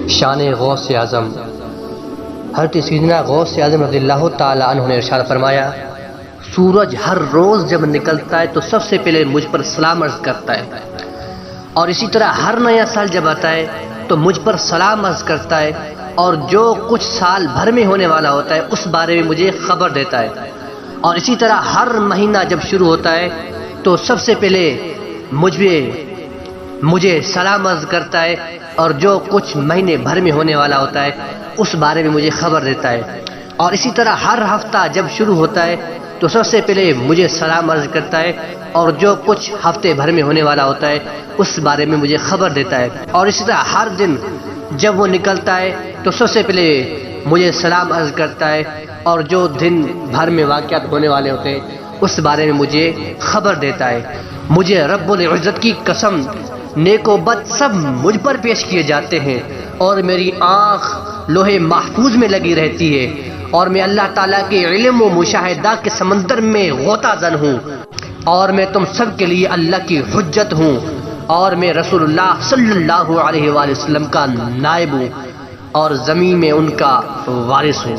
شان غوث اعظم حضرت سیدنا غوث اعظم رضی اللہ تعالی عنہ نے ارشاد فرمایا، سورج ہر روز جب نکلتا ہے تو سب سے پہلے مجھ پر سلام عرض کرتا ہے، اور اسی طرح ہر نیا سال جب آتا ہے تو مجھ پر سلام عرض کرتا ہے، اور جو کچھ سال بھر میں ہونے والا ہوتا ہے اس بارے میں مجھے خبر دیتا ہے، اور اسی طرح ہر مہینہ جب شروع ہوتا ہے تو سب سے پہلے مجھے سلام عرض کرتا ہے، اور جو کچھ مہینے بھر میں ہونے والا ہوتا ہے اس بارے میں مجھے خبر دیتا ہے، اور اسی طرح ہر ہفتہ جب شروع ہوتا ہے تو سب سے پہلے مجھے سلام عرض کرتا ہے، اور جو کچھ ہفتے بھر میں ہونے والا ہوتا ہے اس بارے میں مجھے خبر دیتا ہے، اور اسی طرح ہر دن جب وہ نکلتا ہے تو سب سے پہلے مجھے سلام عرض کرتا ہے، اور جو دن بھر میں واقعات ہونے والے ہوتے ہیں اس بارے میں مجھے خبر دیتا ہے۔ مجھے رب العزت کی قسم، نیک و بد سب مجھ پر پیش کیے جاتے ہیں، اور میری آنکھ لوہے محفوظ میں لگی رہتی ہے، اور میں اللہ تعالیٰ کے علم و مشاہدہ کے سمندر میں غوطہ زن ہوں، اور میں تم سب کے لیے اللہ کی حجت ہوں، اور میں رسول اللہ صلی اللہ علیہ وآلہ وسلم کا نائب ہوں، اور زمین میں ان کا وارث ہوں۔